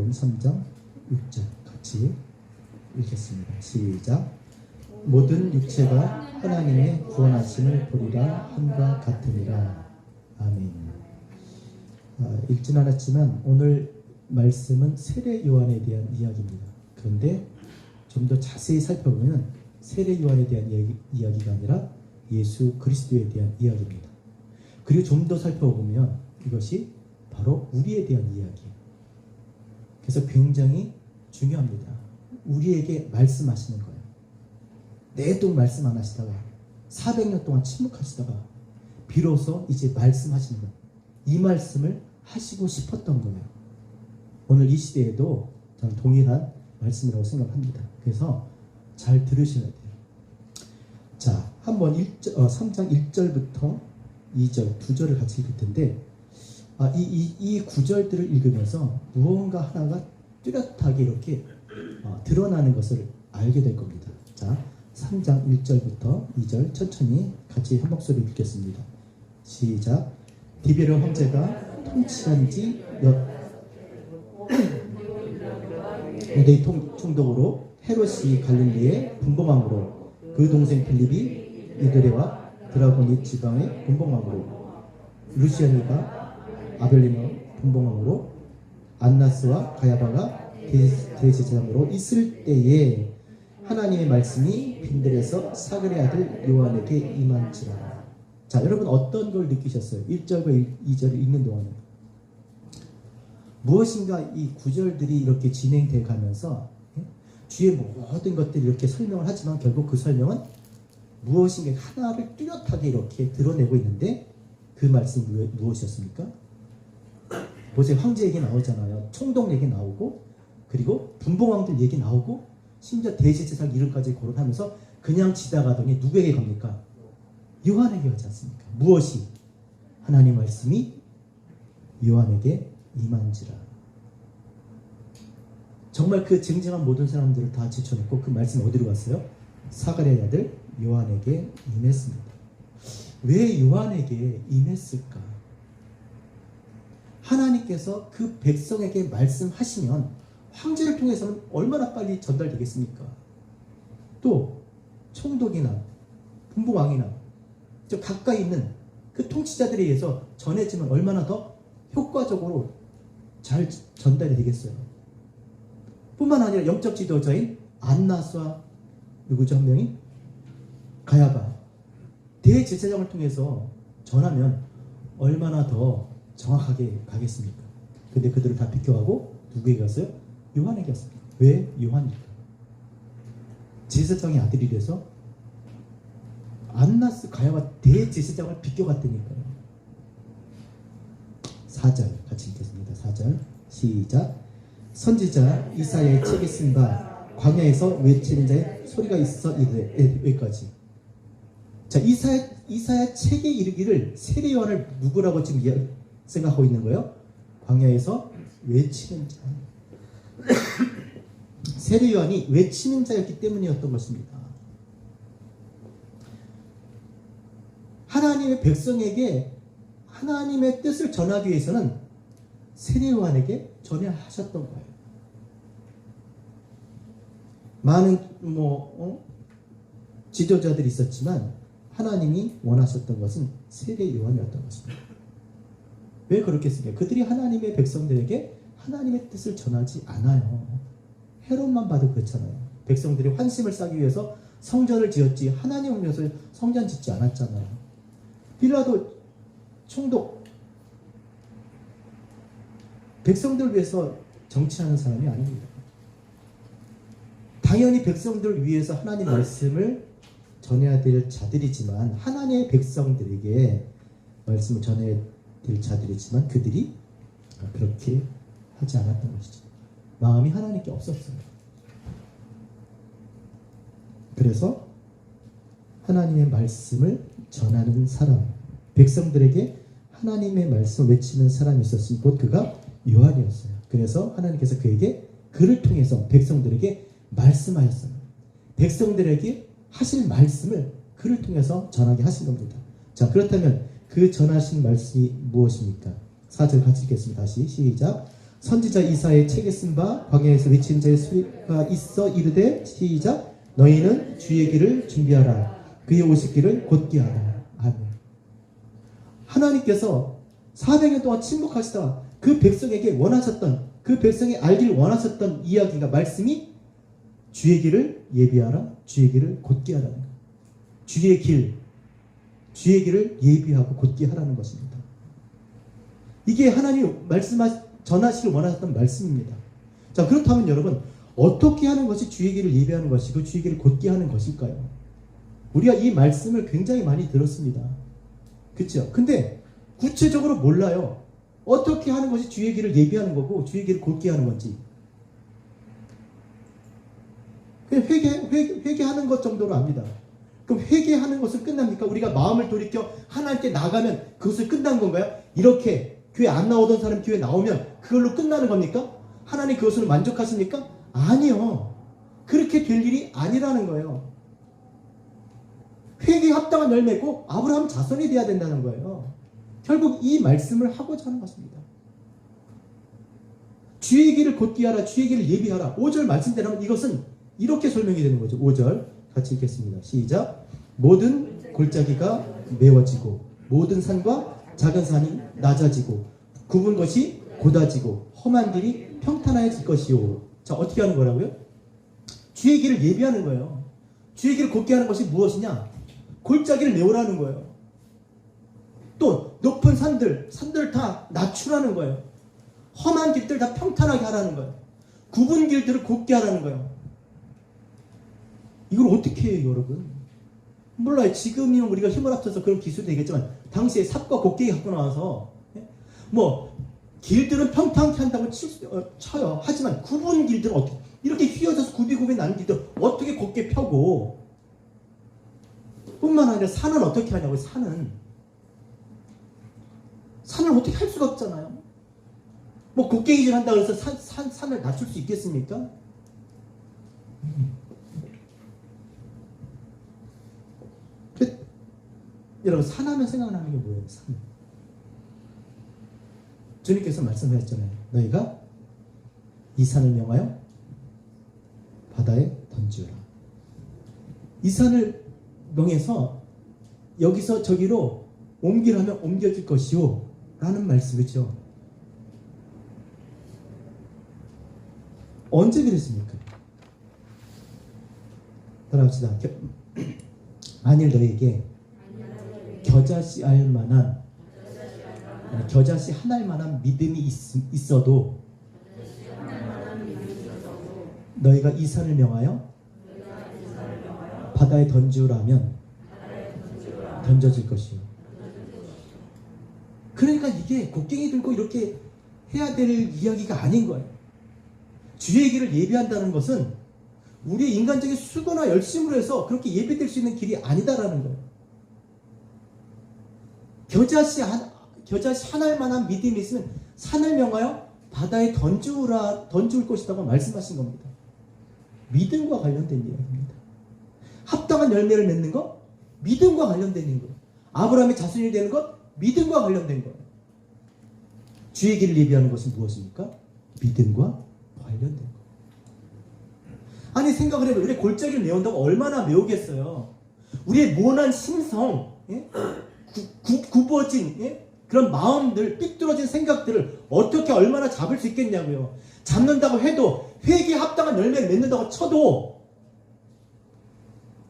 마태복음 3장 6절 같이 읽겠습니다. 시작. 모든 육체가 하나님의 구원하심을 보리라 함과 같으니라. 아멘. 읽진 않았지만 오늘 말씀은 세례 요한에 대한 이야기입니다. 그런데 좀 더 자세히 살펴보면 세례 요한에 대한 이야기가 아니라 예수 그리스도에 대한 이야기입니다. 그리고 좀 더 살펴보면 이것이 바로 우리에 대한 이야기예요. 그래서 굉장히 중요합니다. 우리에게 말씀하시는 거예요. 내동 말씀 안 하시다가 400년 동안 침묵하시다가 비로소 이제 말씀하시는 거예요. 이 말씀을 하시고 싶었던 거예요. 오늘 이 시대에도 저는 동일한 말씀이라고 생각합니다. 그래서 잘 들으셔야 돼요. 자, 한번 3장 1절부터 2절, 2절을 같이 읽을 텐데 이 구절들을 읽으면서 무언가 하나가 뚜렷하게 이렇게 드러나는 것을 알게 될 겁니다. 자, 3장 1절부터 2절 천천히 같이 한 목소리 읽겠습니다. 시작. 디베르 황제가 통치한 지 유대의 총독으로 헤롯이 갈릴리의 분봉왕으로 그 동생 필립이 이드레와 드라고니 지방의 분봉왕으로 루시아니가 아벨리노 분봉왕으로 안나스와 가야바가 대제사장으로 있을 때에 하나님의 말씀이 빈들에서 사그의 아들 요한에게 임한지라. 자, 여러분 어떤 걸 느끼셨어요? 1절과 2절을 읽는 동안에 무엇인가 이 구절들이 이렇게 진행돼 가면서 뒤에 모든 것들이 이렇게 설명을 하지만 결국 그 설명은 무엇인가 하나를 뚜렷하게 이렇게 드러내고 있는데 그 말씀이 무엇이었습니까? 보세요. 황제 얘기 나오잖아요. 총독 얘기 나오고 그리고 분봉왕들 얘기 나오고 심지어 대제사장 이름까지 거론하면서 그냥 지나가더니 누구에게 갑니까? 요한에게 가지 않습니까? 무엇이? 하나님 말씀이 요한에게 임한지라. 정말 그 쟁쟁한 모든 사람들을 다 제쳐놓고 그 말씀이 어디로 갔어요? 사가랴의 아들 요한에게 임했습니다. 왜 요한에게 임했을까? 하나님께서 그 백성에게 말씀하시면 황제를 통해서는 얼마나 빨리 전달되겠습니까? 또 총독이나 분봉왕이나 저 가까이 있는 그 통치자들에 의해서 전해지면 얼마나 더 효과적으로 잘 전달이 되겠어요. 뿐만 아니라 영적 지도자인 안나스와 누구죠? 한 명이? 가야바 대제사장을 통해서 전하면 얼마나 더 정확하게 가겠습니까? 근데 그들을 다 비켜가고 누구에게 갔어요? 요한에게 갔습니다. 왜 요한일까? 제사장의 아들이 돼서 안나스 가야바 대제사장을 비껴갔다니까요. 4절 같이 읽겠습니다. 4절 시작. 선지자 이사야의 책에 쓴 바 광야에서 외치는 자의 소리가 있어 이르되. 여기까지. 자, 이사야 책에 이르기를 세례 요한을 누구라고 지금 생각하고 있는 거예요? 광야에서 외치는 자. 세례 요한이 외치는 자였기 때문이었던 것입니다. 하나님의 백성에게 하나님의 뜻을 전하기 위해서는 세례 요한에게 전하셨던 거예요. 많은 지도자들이 있었지만 하나님이 원하셨던 것은 세례 요한이었던 것입니다. 왜 그렇겠습니까? 그들이 하나님의 백성들에게 하나님의 뜻을 전하지 않아요. 헤롯만 봐도 그렇잖아요. 백성들이 환심을 쌓기 위해서 성전을 지었지 하나님을 위해서 성전 짓지 않았잖아요. 빌라도 총독 백성들을 위해서 정치하는 사람이 아닙니다. 당연히 백성들을 위해서 하나님 말씀을 전해야 될 자들이지만 하나님의 백성들에게 말씀을 전해야 될 자들이지만 그들이 그렇게 하지 않았던 것이죠. 마음이 하나님께 없었어요. 그래서 하나님의 말씀을 전하는 사람, 백성들에게 하나님의 말씀을 외치는 사람이 있었으니 곧 그가 요한이었어요. 그래서 하나님께서 그를 통해서 백성들에게 말씀하셨어요. 백성들에게 하실 말씀을 그를 통해서 전하게 하신 겁니다. 자, 그렇다면 그 전하신 말씀이 무엇입니까? 4절 같이 읽겠습니다. 다시 시작. 선지자 이사야의 책에 쓴 바 광야에서 외치는 자의 소리가 있어 이르되 시작 너희는 주의 길을 준비하라 그의 오실 길을 곧게 하라. 아멘. 하나님께서 400년 동안 침묵하시다 그 백성에게 원하셨던 그 백성이 알기를 원하셨던 이야기가 말씀이 주의 길을 예비하라 주의 길을 곧게 하라는 거예요. 주의 길을 예비하고 곧게 하라는 것입니다. 이게 하나님 전하시길 원하셨던 말씀입니다. 자, 그렇다면 여러분 어떻게 하는 것이 주의 길을 예비하는 것이고 주의 길을 곧게 하는 것일까요? 우리가 이 말씀을 굉장히 많이 들었습니다. 그렇죠? 근데 구체적으로 몰라요. 어떻게 하는 것이 주의 길을 예비하는 거고 주의 길을 곧게 하는 건지. 그냥 회개하는 것 정도로 압니다. 그럼 회개하는 것은 끝납니까? 우리가 마음을 돌이켜 하나님께 나가면 그것을 끝난 건가요? 이렇게 교회 안 나오던 사람 교회 나오면 그걸로 끝나는 겁니까? 하나님 그것으로 만족하십니까? 아니요. 그렇게 될 일이 아니라는 거예요. 회개에 합당한 열매고 아브라함 자손이 돼야 된다는 거예요. 결국 이 말씀을 하고자 하는 것입니다. 주의 길을 곧게 하라 주의 길을 예비하라. 5절 말씀대로 이것은 이렇게 설명이 되는 거죠. 5절 같이 읽겠습니다. 시작. 모든 골짜기가 메워지고 모든 산과 작은 산이 낮아지고 굽은 것이 곧아지고 험한 길이 평탄해질 것이요. 자, 어떻게 하는 거라고요? 주의 길을 예비하는 거예요. 주의 길을 곧게 하는 것이 무엇이냐? 골짜기를 메우라는 거예요. 또 높은 산들을 다 낮추라는 거예요. 험한 길들 다 평탄하게 하라는 거예요. 굽은 길들을 곧게 하라는 거예요. 이걸 어떻게 해요, 여러분? 몰라요. 지금이면 우리가 힘을 합쳐서 그런 기술이 되겠지만 당시에 삽과 곡괭이 갖고 나와서 길들은 평탄하게 한다고 쳐요. 하지만 굽은 길들은 어떻게 이렇게 휘어져서 굽이 나는 길들 어떻게 곧게 펴고 뿐만 아니라 산은 어떻게 하냐고요. 산을 어떻게 할 수가 없잖아요. 곡괭이질 한다고 해서 산을 낮출 수 있겠습니까? 여러분 산하면 생각나는 게 뭐예요? 산. 주님께서 말씀하셨잖아요. 너희가 이 산을 명하여 바다에 던지라. 이 산을 명해서 여기서 저기로 옮기라면 옮겨질 것이요 라는 말씀이죠. 언제 그랬습니까? 따라합시다. 만일 너에게 겨자씨 할 만한 겨자씨 하나일 만한 믿음이 있어도 너희가 이 산을 명하여 바다에 던지라면 던져질 것이요. 그러니까 이게 곡괭이 들고 이렇게 해야 될 이야기가 아닌 거예요. 주의 길을 예비한다는 것은 우리의 인간적인 수고나 열심으로 해서 그렇게 예배될 수 있는 길이 아니다라는 거예요. 겨자씨 하나일 만한 믿음이 있으면 산을 명하여 바다에 던질 것이라고 말씀하신 겁니다. 믿음과 관련된 이야기입니다. 합당한 열매를 맺는 것, 믿음과 관련된 것. 아브라함의 자손이 되는 것, 믿음과 관련된 것. 주의 길을 예비하는 것은 무엇입니까? 믿음과 관련된 것. 아니 생각을 해봐요. 우리 골짜기를 메운다고 얼마나 메우겠어요. 우리의 모난 심성, 굽어진 그런 마음들, 삐뚤어진 생각들을 어떻게 얼마나 잡을 수 있겠냐고요. 잡는다고 해도 회개에 합당한 열매를 맺는다고 쳐도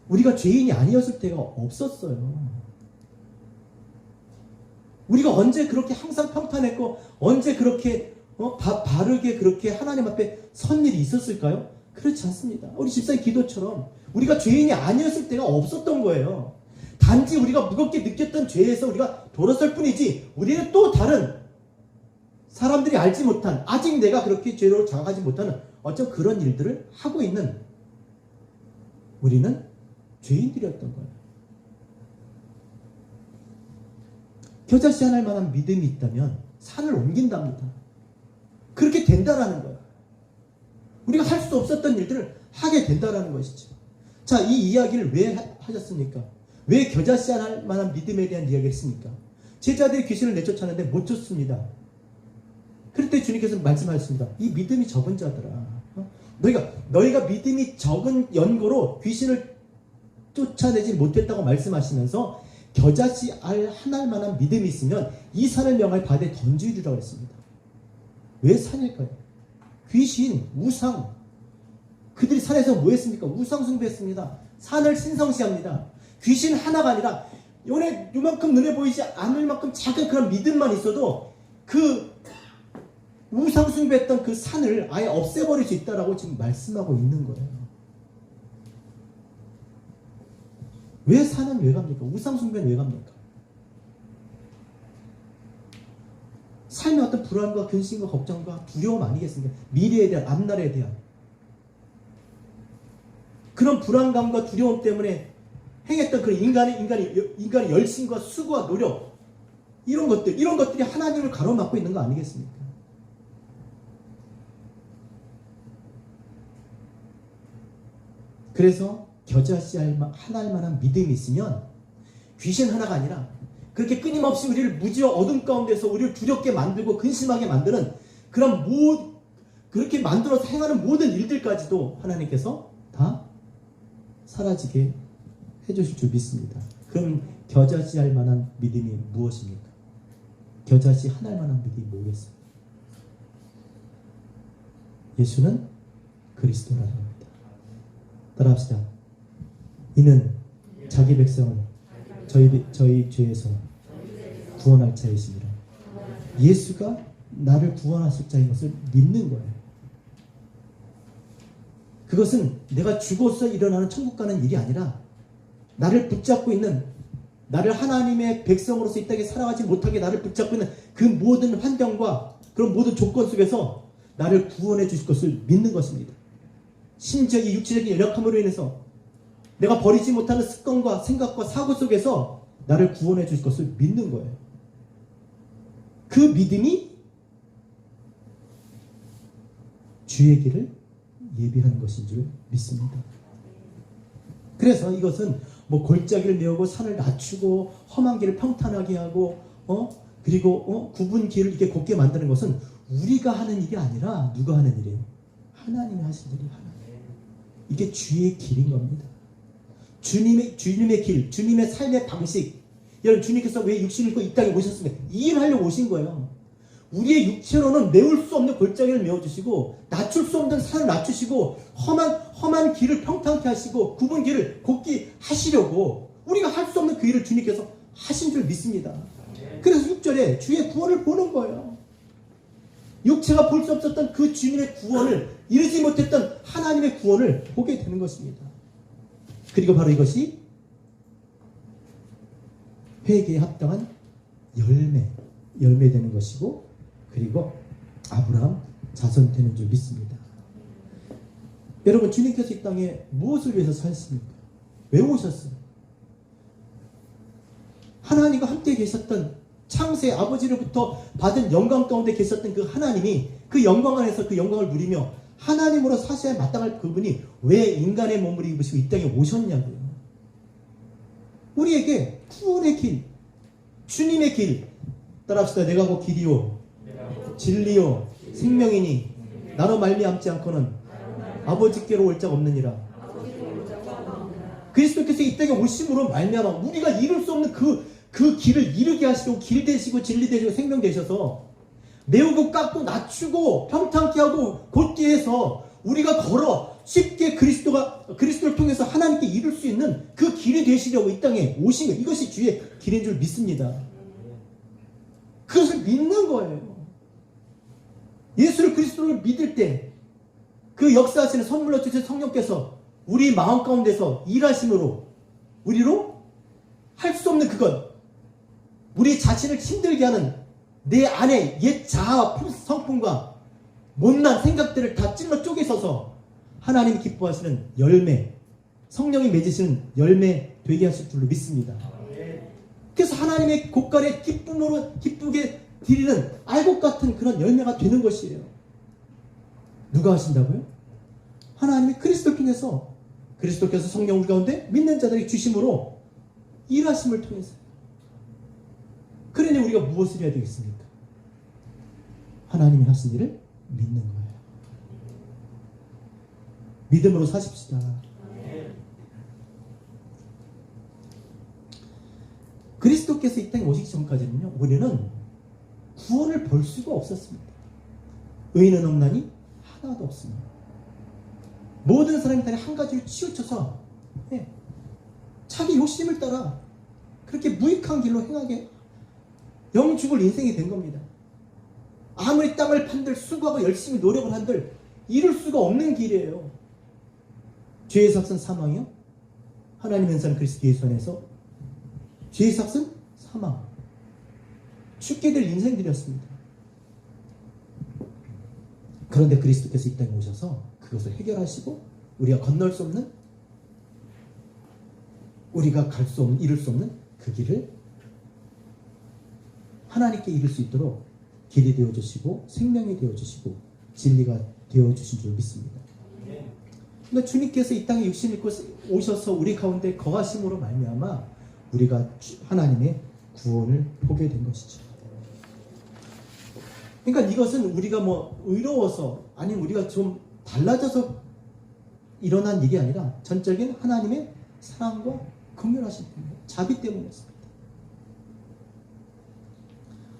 우리가 죄인이 아니었을 때가 없었어요. 우리가 언제 그렇게 항상 평탄했고 언제 그렇게 바르게 그렇게 하나님 앞에 선 일이 있었을까요? 그렇지 않습니다. 우리 집사의 기도처럼 우리가 죄인이 아니었을 때가 없었던 거예요. 단지 우리가 무겁게 느꼈던 죄에서 우리가 돌아설 뿐이지 우리는 또 다른 사람들이 알지 못한 아직 내가 그렇게 죄로 자각하지 못하는 어쩜 그런 일들을 하고 있는 우리는 죄인들이었던 거예요. 겨자씨 하나일 만한 믿음이 있다면 산을 옮긴답니다. 그렇게 된다라는 거예요. 우리가 할 수 없었던 일들을 하게 된다라는 것이죠. 자, 이 이야기를 왜 하셨습니까? 왜 겨자씨 할 만한 믿음에 대한 이야기를 했습니까? 제자들이 귀신을 내쫓았는데 못 쫓습니다. 그럴 때 주님께서 말씀하셨습니다. 이 믿음이 적은 자들아, 너희가 믿음이 적은 연고로 귀신을 쫓아내지 못했다고 말씀하시면서 겨자씨 알 한 알만한 믿음이 있으면 이 산을 명할 바다에 던지리라고 했습니다. 왜 산일까요? 귀신, 우상, 그들이 산에서 뭐 했습니까? 우상 숭배했습니다. 산을 신성시합니다. 귀신 하나가 아니라 요만큼 눈에 보이지 않을 만큼 작은 그런 믿음만 있어도 그 우상 숭배했던 그 산을 아예 없애버릴 수 있다라고 지금 말씀하고 있는 거예요. 왜 산은 왜 갑니까? 우상 숭배는 왜 갑니까? 삶의 어떤 불안과 근심과 걱정과 두려움 아니겠습니까? 미래에 대한, 앞날에 대한 그런 불안감과 두려움 때문에 행했던 그런 인간의 열심과 수고와 노력, 이런 것들이 하나님을 가로막고 있는 거 아니겠습니까? 그래서 겨자씨 한 알만한 믿음이 있으면 귀신 하나가 아니라 그렇게 끊임없이 우리를 무지와 어둠 가운데서 우리를 두렵게 만들고 근심하게 만드는 그렇게 만들어서 행하는 모든 일들까지도 하나님께서 다 사라지게 해주실 줄 믿습니다. 그럼 겨자씨 할 만한 믿음이 무엇입니까? 겨자씨 한 알 만한 믿음이 뭐겠어요? 예수는 그리스도라는 겁니다. 따라합시다. 이는 자기 백성을 저희 죄에서 구원할 자이시니라. 예수가 나를 구원하실 자인 것을 믿는 거예요. 그것은 내가 죽어서 일어나는 천국 가는 일이 아니라 나를 붙잡고 있는, 나를 하나님의 백성으로서 이 땅에 살아가지 못하게 나를 붙잡고 있는 그 모든 환경과 그런 모든 조건 속에서 나를 구원해 주실 것을 믿는 것입니다. 심지어 이 육체적인 연약함으로 인해서 내가 버리지 못하는 습관과 생각과 사고 속에서 나를 구원해 주실 것을 믿는 거예요. 그 믿음이 주의 길을 예비하는 것인 줄 믿습니다. 그래서 이것은 골짜기를 메우고 산을 낮추고 험한 길을 평탄하게 하고 그리고 굽은 길을 이렇게 곱게 만드는 것은 우리가 하는 일이 아니라 누가 하는 일이에요? 하나님이 하신 일이 하나님. 이게 주의 길인 겁니다. 주님의 길, 주님의 삶의 방식. 여러분, 주님께서 왜 육신을 입고 이 땅에 오셨습니까? 이 일을 하려고 오신 거예요. 우리의 육체로는 메울 수 없는 골짜기를 메워주시고 낮출 수 없는 산을 낮추시고 험한 길을 평탄케 하시고 굽은 길을 곱게 하시려고 우리가 할 수 없는 그 일을 주님께서 하신 줄 믿습니다. 그래서 6절에 주의 구원을 보는 거예요. 육체가 볼 수 없었던 그 주님의 구원을, 이루지 못했던 하나님의 구원을 보게 되는 것입니다. 그리고 바로 이것이 회개에 합당한 열매 되는 것이고, 그리고 아브라함 자손 되는 줄 믿습니다. 여러분, 주님께서 이 땅에 무엇을 위해서 사셨습니까? 왜 오셨어요? 하나님과 함께 계셨던, 창세 아버지로부터 받은 영광 가운데 계셨던 그 하나님이 그 영광 안에서 그 영광을 누리며 하나님으로 사셔야 마땅할 그분이 왜 인간의 몸을 입으시고 이 땅에 오셨냐고요. 우리에게 구원의 길, 주님의 길, 따라합시다. 내가 곧 길이요 진리요 생명이니 나로 말미암지 않고는 아버지께로 올 자가 없느니라. 그리스도께서 이 땅에 오심으로 말미암아 우리가 이룰 수 없는 그 길을 이루게 하시고 길 되시고 진리 되시고 생명 되셔서 메우고 깎고 낮추고 평탄케 하고 곧게 해서 우리가 걸어 쉽게 그리스도를 통해서 하나님께 이룰 수 있는 그 길이 되시려고 이 땅에 오신 것, 이것이 주의 길인 줄 믿습니다. 그것을 믿는 거예요. 예수를 그리스도를 믿을 때 그 역사하시는 선물로 주신 성령께서 우리 마음 가운데서 일하심으로 우리로 할 수 없는 그것, 우리 자신을 힘들게 하는 내 안에 옛 자아와 성품과 못난 생각들을 다 찔러 쪼개서서 하나님이 기뻐하시는 열매, 성령이 맺으시는 열매 되게 하실 줄로 믿습니다. 그래서 하나님의 곳간에 기쁘게 드리는 알곡 같은 그런 열매가 되는 것이에요. 누가 하신다고요? 하나님이 그리스도를 통해서, 그리스도께서 성령 우리 가운데 믿는 자들에게 주심으로 일하심을 통해서. 그러니 우리가 무엇을 해야 되겠습니까? 하나님이 하신 일을 믿는 거예요. 믿음으로 사십시다. 그리스도께서 이 땅에 오시기 전까지는요, 우리는 구원을 볼 수가 없었습니다. 의인은 없나니 하나도 없습니다. 모든 사람이 다 한 가지로 치우쳐서 자기 욕심을 따라 그렇게 무익한 길로 행하게 영죽을 인생이 된 겁니다. 아무리 땅을 판들 수고하고 열심히 노력을 한들 이룰 수가 없는 길이에요. 죄의 삭은 사망이요, 하나님 연산 그리스도 예수 안에서 죄의 삭은 사망, 죽게 될 인생들이었습니다. 그런데 그리스도께서 이 땅에 오셔서 그것을 해결하시고 우리가 건널 수 없는, 우리가 갈 수 없는, 이룰 수 없는 그 길을 하나님께 이룰 수 있도록 길이 되어주시고 생명이 되어주시고 진리가 되어주신 줄 믿습니다. 그러니까 주님께서 이 땅에 육신 입고 오셔서 우리 가운데 거하심으로 말미암아 우리가 하나님의 구원을 보게 된 것이죠. 그러니까 이것은 우리가 뭐 의로워서 아니면 우리가 좀 달라져서 일어난 일이 아니라 전적인 하나님의 사랑과 긍휼하심 때문에, 자비 때문이었습니다.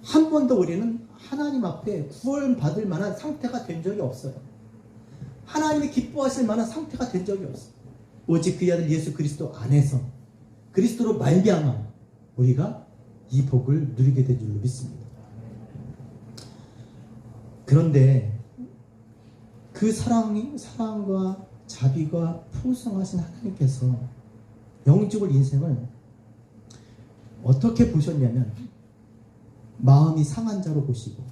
한 번도 우리는 하나님 앞에 구원받을 만한 상태가 된 적이 없어요. 하나님이 기뻐하실 만한 상태가 된 적이 없어요. 오직 그의 아들 예수 그리스도 안에서 그리스도로 말미암아 우리가 이 복을 누리게 된 줄로 믿습니다. 그런데 그 사랑과 자비가 풍성하신 하나님께서 영죽을 인생을 어떻게 보셨냐면 마음이 상한 자로 보시고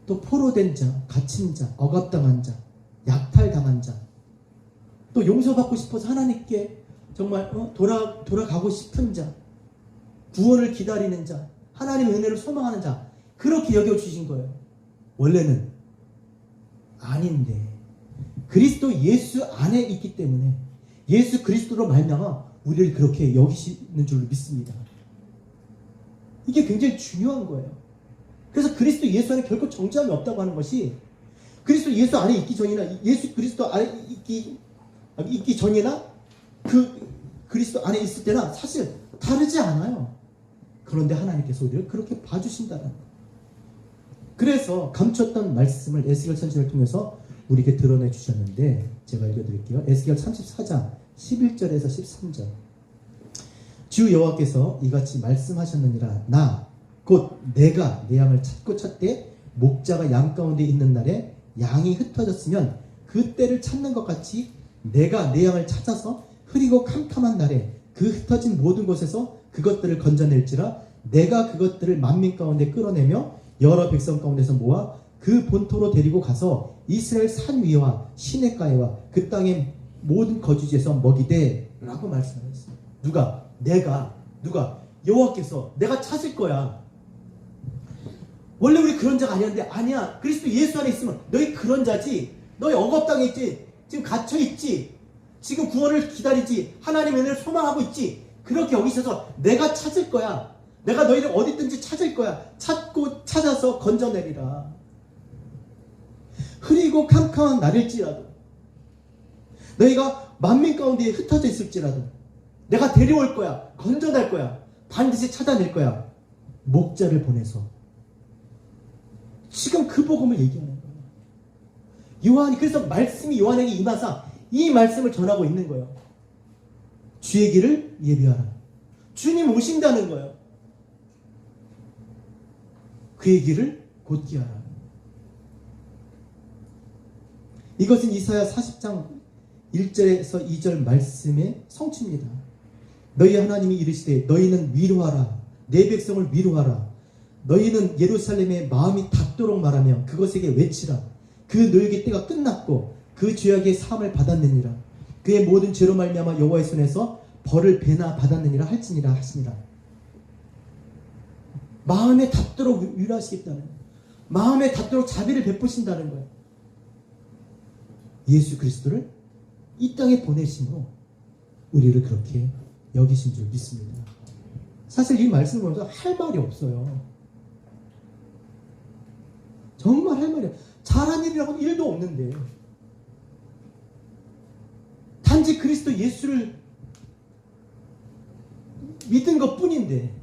또 포로된 자, 갇힌 자, 억압당한 자, 약탈당한 자, 또 용서받고 싶어서 하나님께 정말 돌아가고 싶은 자, 구원을 기다리는 자, 하나님의 은혜를 소망하는 자, 그렇게 여겨주신 거예요. 원래는 아닌데 그리스도 예수 안에 있기 때문에 예수 그리스도로 말미암아 우리를 그렇게 여기시는 줄로 믿습니다. 이게 굉장히 중요한 거예요. 그래서 그리스도 예수 안에 결코 정죄함이 없다고 하는 것이 그리스도 예수 안에 있기 전이나 예수 그리스도 안에 있기 전이나 그 그리스도 안에 있을 때나 사실 다르지 않아요. 그런데 하나님께서 우리를 그렇게 봐주신다는 거예요. 그래서 감췄던 말씀을 에스겔 선지자를 통해서 우리에게 드러내 주셨는데 제가 읽어드릴게요. 에스겔 34장 11절에서 13절. 주 여호와께서 이같이 말씀하셨느니라. 나 곧 내가 내 양을 찾고 찾되 목자가 양 가운데 있는 날에 양이 흩어졌으면 그 때를 찾는 것 같이 내가 내 양을 찾아서 흐리고 캄캄한 날에 그 흩어진 모든 곳에서 그것들을 건져낼지라. 내가 그것들을 만민 가운데 끌어내며 여러 백성 가운데서 모아 그 본토로 데리고 가서 이스라엘 산 위와 시냇가에와 그 땅의 모든 거주지에서 먹이되 라고 말씀하셨어요. 누가? 누가? 여호와께서 내가 찾을 거야. 원래 우리 그런 자가 아니었는데 아니야. 그리스도 예수 안에 있으면 너희 그런 자지. 너희 억압당해 있지. 지금 갇혀 있지. 지금 구원을 기다리지. 하나님의 은혜를 소망하고 있지. 그렇게 여기셔서 내가 찾을 거야. 내가 너희를 어디든지 찾을 거야. 찾고 찾아서 건져내리라. 흐리고 캄캄한 날일지라도 너희가 만민 가운데 흩어져 있을지라도 내가 데려올 거야. 건져낼 거야. 반드시 찾아낼 거야. 목자를 보내서 지금 그 복음을 얘기하는 거예요. 요한이 그래서 말씀이 요한에게 임하사 이 말씀을 전하고 있는 거예요. 주의 길을 예비하라. 주님 오신다는 거예요. 그의 길을 곧게 하라. 이것은 이사야 40장 1절에서 2절 말씀의 성취입니다. 너희 하나님이 이르시되 너희는 위로하라. 내 백성을 위로하라. 너희는 예루살렘에 마음이 닿도록 말하며 그것에게 외치라. 그 너에게 때가 끝났고 그 죄악의 사함을 받았느니라. 그의 모든 죄로 말미암아 여호와의 손에서 벌을 배나 받았느니라 할지니라 하시니라. 마음에 닿도록 위로하시겠다는 거예요. 마음에 닿도록 자비를 베푸신다는 거예요. 예수 그리스도를 이 땅에 보내심으로 우리를 그렇게 여기신 줄 믿습니다. 사실 이 말씀을 보면서 할 말이 없어요. 정말 할 말이에요. 잘한 일이라고 일도 없는데 단지 그리스도 예수를 믿은 것뿐인데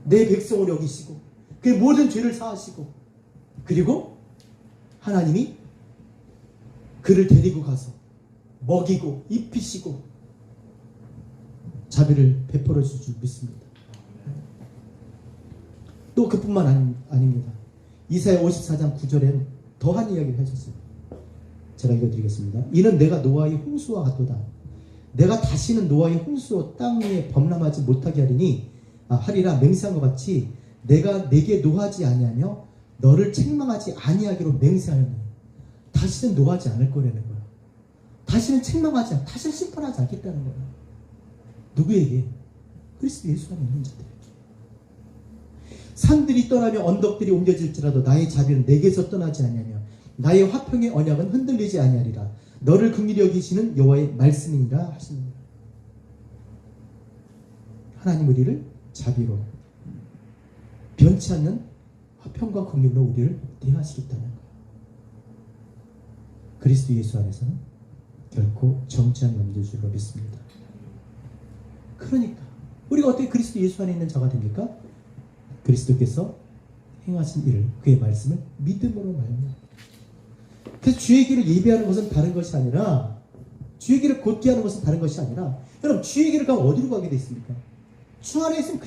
내 백성을 여기시고 그의 모든 죄를 사하시고 그리고 하나님이 그를 데리고 가서 먹이고 입히시고 자비를 베풀어 줄 줄 믿습니다. 또 그뿐만 아닙니다. 이사야 54장 9절에는 더한 이야기를 하셨어요. 제가 읽어드리겠습니다. 이는 내가 노아의 홍수와 같도다. 내가 다시는 노아의 홍수로 땅 위에 범람하지 못하게 하리라 맹세한 것 같이 내가 내게 노하지 아니하며 너를 책망하지 아니하기로 맹세하였노니 다시는 노하지 않을 거라는 거야. 다시는 책망하지 다시는 심판하지 않겠다는 거야. 누구에게? 그리스도 예수 안에 있는 자들. 산들이 떠나며 언덕들이 옮겨질지라도 나의 자비는 내게서 떠나지 아니하며 나의 화평의 언약은 흔들리지 아니하리라. 너를 긍휼히 여기시는 여호와의 말씀이니라 하십니다. 하나님 우리를 자비로 변치 않는 화평과 긍휼로 우리를 대하시겠다는 거예요. 그리스도 예수 안에서는 결코 정죄함이 없는 줄로 믿습니다. 그러니까 우리가 어떻게 그리스도 예수 안에 있는 자가 됩니까? 그리스도께서 행하신 일을 그의 말씀을 믿음으로 말합니다. 그래서 주의 길을 예비하는 것은 다른 것이 아니라 주의 길을 곧게 하는 것은 다른 것이 아니라 여러분 주의 길을 가면 어디로 가게 돼 있습니까? 주 안에 있으면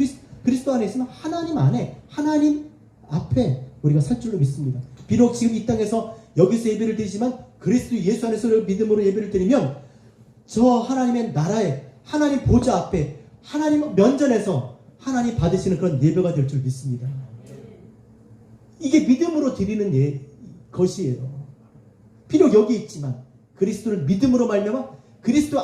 그리스도 안에 있으면 하나님 안에 하나님 앞에 우리가 살 줄로 믿습니다. 비록 지금 이 땅에서 여기서 예배를 드리지만 그리스도 예수 안에서 믿음으로 예배를 드리면 저 하나님의 나라에 하나님 보좌 앞에 하나님 면전에서 하나님 받으시는 그런 예배가 될 줄 믿습니다. 이게 믿음으로 드리는 것이에요. 비록 여기 있지만 그리스도를 믿음으로 말미암아 그리스도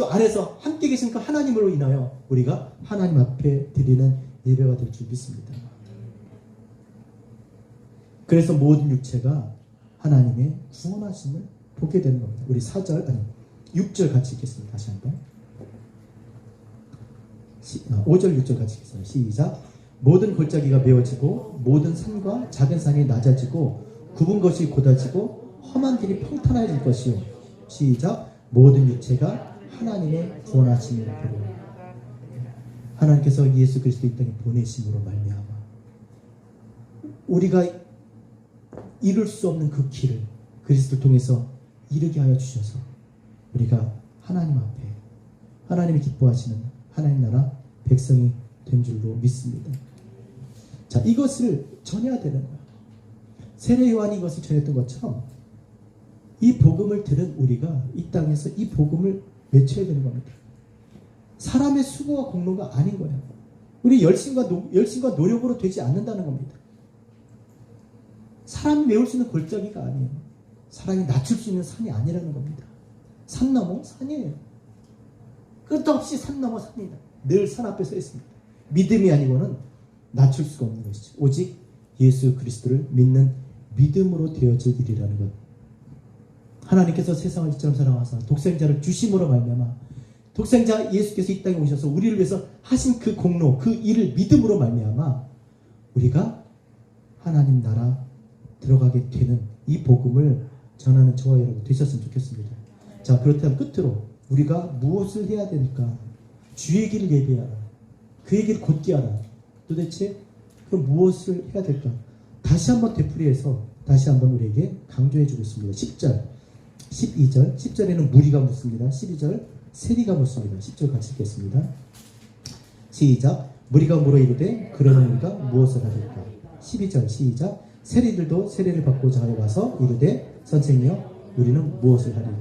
안에서 함께 계신 그 하나님으로 인하여 우리가 하나님 앞에 드리는 예배가 될 줄 믿습니다. 그래서 모든 육체가 하나님의 구원하심을 보게 되는 겁니다. 우리 6절 같이 읽겠습니다. 다시 한번 5절 6절 같이 읽겠습니다. 시작. 모든 골짜기가 메워지고 모든 산과 작은 산이 낮아지고 굽은 것이 곧아지고 험한 길이 평탄해질 것이요. 시작. 모든 육체가 하나님의 구원하심을 보려. 하나님께서 예수 그리스도 이 땅에 보내심으로 말미암아 우리가 이룰 수 없는 그 길을 그리스도를 통해서 이루게 하여 주셔서 우리가 하나님 앞에 하나님이 기뻐하시는 하나님 나라 백성이 된 줄로 믿습니다. 자, 이것을 전해야 되는 거예요. 세례 요한이 이것을 전했던 것처럼 이 복음을 들은 우리가 이 땅에서 이 복음을 외쳐야 되는 겁니다. 사람의 수고와 공로가 아닌 거예요. 우리 열심과 노력으로 되지 않는다는 겁니다. 사람이 메울 수 있는 골짜기가 아니에요. 사람이 낮출 수 있는 산이 아니라는 겁니다. 산 넘어 산이에요. 끝없이 산 넘어 산이다. 늘 산 앞에 서 있습니다. 믿음이 아니고는 낮출 수가 없는 것이죠. 오직 예수 그리스도를 믿는 믿음으로 되어질 일이라는 것. 하나님께서 세상을 이처럼 사랑하사 독생자를 주심으로 말미암아 독생자 예수께서 이 땅에 오셔서 우리를 위해서 하신 그 공로, 그 일을 믿음으로 말미암아 우리가 하나님 나라 들어가게 되는 이 복음을 전하는 저와 여러분 되셨으면 좋겠습니다. 자, 그렇다면 끝으로 우리가 무엇을 해야 되니까? 주의 길을 예비하라. 그의 길을 곧게 하라. 도대체 그럼 무엇을 해야 될까? 다시 한번 되풀이해서 다시 한번 우리에게 강조해 주고 있습니다. 10절, 12절, 10절에는 무리가 묻습니다. 12절, 세리가 묻습니다. 10절 같이 읽겠습니다. 시작. 무리가 물어 이르되 그러면 우리가 무엇을 하리까? 12절 시작. 세리들도 세례를 받고자 하여 와서 이르되 선생님이여 우리는 무엇을 하리까?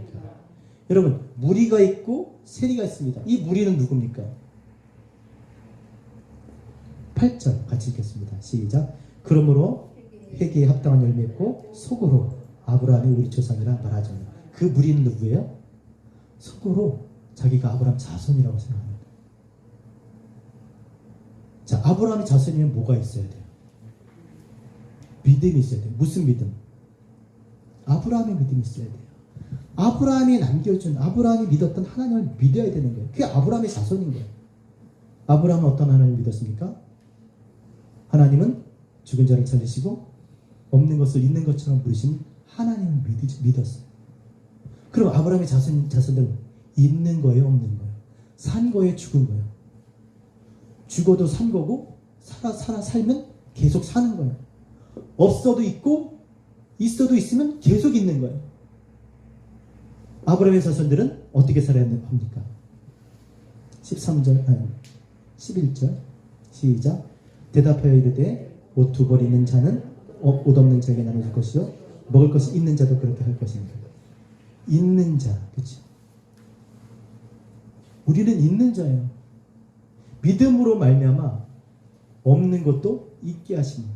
여러분, 무리가 있고 세리가 있습니다. 이 무리는 누굽니까? 8절 같이 읽겠습니다. 시작. 그러므로 회개에 합당한 열매 맺고 속으로 아브라함이 우리 조상이라 말하죠. 그 무리는 누구예요? 속으로 자기가 아브라함 자손이라고 생각합니다. 자, 아브라함의 자손이면 뭐가 있어야 돼요? 믿음이 있어야 돼요. 무슨 믿음? 아브라함의 믿음이 있어야 돼요. 아브라함이 남겨준, 아브라함이 믿었던 하나님을 믿어야 되는 거예요. 그게 아브라함의 자손인 거예요. 아브라함은 어떤 하나님을 믿었습니까? 하나님은 죽은 자를 살리시고 없는 것을 있는 것처럼 부르신 하나님을 믿었어요. 그럼 아브라함의 자손들은 있는 거예요, 없는 거예요? 산 거예요, 죽은 거예요? 죽어도 산 거고 살면 계속 사는 거예요. 없어도 있고 있어도 있으면 계속 있는 거예요. 아브라함의 자손들은 어떻게 살아야 합니까? 11절 시작. 대답하여 이르되 옷 두 벌 있는 자는 옷 없는 자에게 나눠줄 것이요 먹을 것이 있는 자도 그렇게 할 것입니다. 있는 자, 그렇죠? 우리는 있는 자예요. 믿음으로 말미암아 없는 것도 있게 하십니다.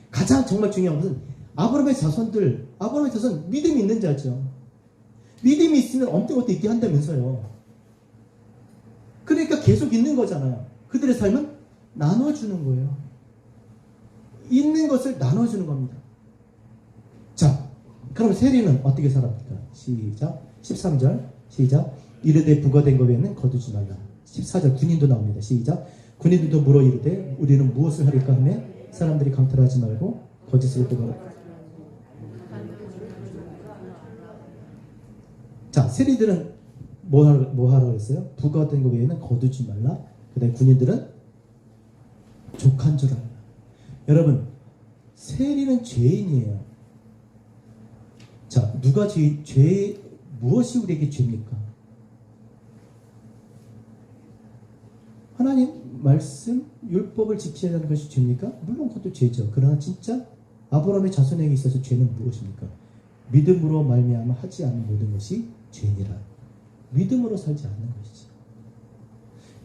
가장 정말 중요한 것은 아브라함의 자손 믿음이 있는 자죠. 믿음이 있으면 없는 것도 있게 한다면서요. 그러니까 계속 있는 거잖아요. 그들의 삶은 나눠주는 거예요. 있는 것을 나눠주는 겁니다. 자, 그럼 세리는 어떻게 살아갑니까? 시작. 13절 시작. 이르되 부과된 것 외에는 거두지 말라. 14절 군인도 나옵니다. 시작. 군인들도 물어 이르되 우리는 무엇을 하리까 하며 사람들이 강탈하지 말고 거짓으로 고발하라. 자, 세리들은 뭐 하라고 했어요? 부과된 것 외에는 거두지 말라. 그 다음에 군인들은 족한 줄 알라. 여러분, 세리는 죄인이에요. 자, 누가 무엇이 우리에게 죄입니까? 하나님 말씀, 율법을 지켜야 하는 것이 죄입니까? 물론 그것도 죄죠. 그러나 진짜 아브라함의 자손에게 있어서 죄는 무엇입니까? 믿음으로 말미암아 하지 않는 모든 것이 죄니라. 믿음으로 살지 않는 것이죠.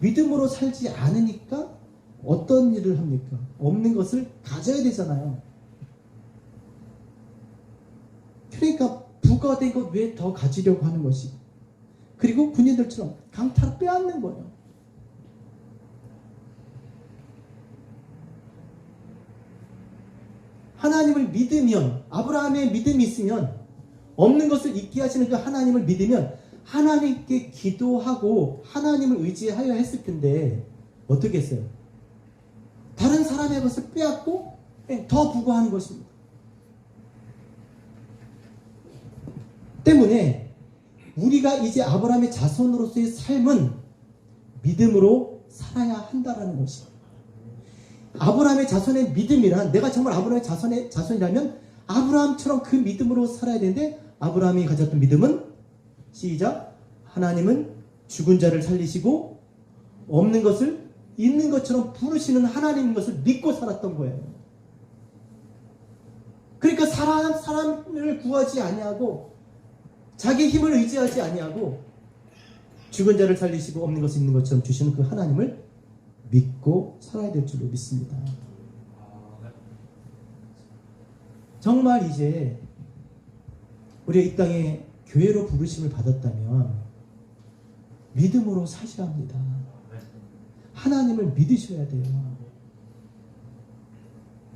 믿음으로 살지 않으니까 어떤 일을 합니까? 없는 것을 가져야 되잖아요. 그러니까 부과된 것 왜 더 가지려고 하는 것이. 그리고 군인들처럼 강탈을 빼앗는 거예요. 하나님을 믿으면, 아브라함의 믿음이 있으면, 없는 것을 잊게 하시는 그 하나님을 믿으면 하나님께 기도하고 하나님을 의지하여 했을 텐데 어떻게 했어요? 다른 사람의 것을 빼앗고 더 부과하는 것입니다. 때문에 우리가 이제 아브라함의 자손으로서의 삶은 믿음으로 살아야 한다라는 것이에요. 아브라함의 자손의 믿음이란, 내가 정말 아브라함의 자손이라면 아브라함처럼 그 믿음으로 살아야 되는데, 아브라함이 가졌던 믿음은 시작. 하나님은 죽은 자를 살리시고 없는 것을 있는 것처럼 부르시는 하나님인 것을 믿고 살았던 거예요. 그러니까 사람을 구하지 아니하고 자기 힘을 의지하지 아니하고 죽은 자를 살리시고 없는 것을 있는 것처럼 주시는 그 하나님을 믿고 살아야 될 줄로 믿습니다. 정말 이제 우리가 이 땅에 교회로 부르심을 받았다면 믿음으로 사셔야 합니다. 하나님을 믿으셔야 돼요.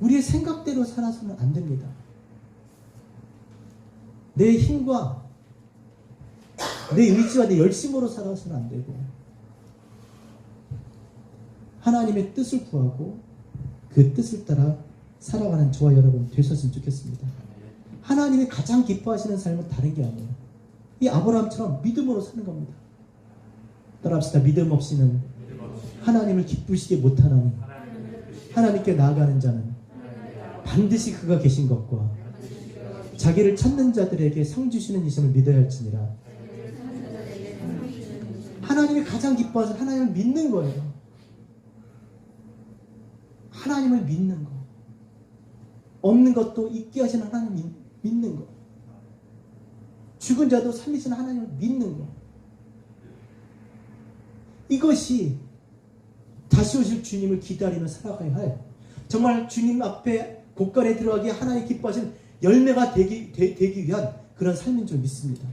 우리의 생각대로 살아서는 안 됩니다. 내 힘과 내 의지와 내 열심으로 살아서는 안 되고, 하나님의 뜻을 구하고 그 뜻을 따라 살아가는 저와 여러분 되셨으면 좋겠습니다. 하나님이 가장 기뻐하시는 삶은 다른 게 아니에요. 이 아브라함처럼 믿음으로 사는 겁니다. 따라합시다. 믿음 없이는 하나님을 기쁘시게 못하나니 하나님께 나아가는 자는 반드시 그가 계신 것과 자기를 찾는 자들에게 상 주시는 이심을 믿어야 할지니라. 하나님이 가장 기뻐하시는 하나님을 믿는 거예요. 하나님을 믿는 거. 없는 것도 있게 하시는 하나님 믿는 거. 죽은 자도 살리시는 하나님을 믿는 거. 이것이 다시 오실 주님을 기다리며 살아가야 할, 정말 주님 앞에 곳간에 들어가기에 하나님 기뻐하시는 열매가 되기 위한 그런 삶인 줄 믿습니다.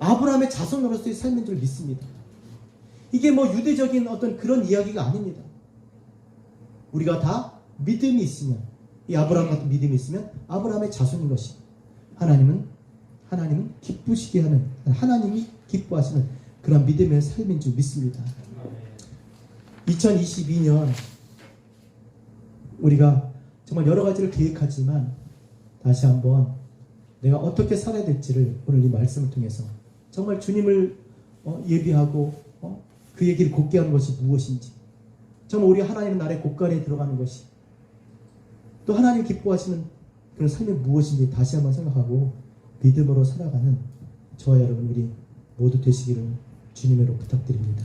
아브라함의 자손으로서의 삶인 줄 믿습니다. 이게 뭐 유대적인 어떤 그런 이야기가 아닙니다. 우리가 다 믿음이 있으면, 이 아브라함 같은 믿음이 있으면 아브라함의 자손인 것이, 하나님은 기쁘시게 하는, 하나님이 기뻐하시는 그런 믿음의 삶인 줄 믿습니다. 2022년 우리가 정말 여러 가지를 계획하지만 다시 한번 내가 어떻게 살아야 될지를 오늘 이 말씀을 통해서 정말 주님을 예비하고 그 얘기를 곧게 하는 것이 무엇인지, 정말 우리 하나님 나라의 곳간에 들어가는 것이 또 하나님 기뻐하시는 그런 삶이 무엇인지 다시 한번 생각하고 믿음으로 살아가는 저와 여러분 우리 모두 되시기를 주님으로 부탁드립니다.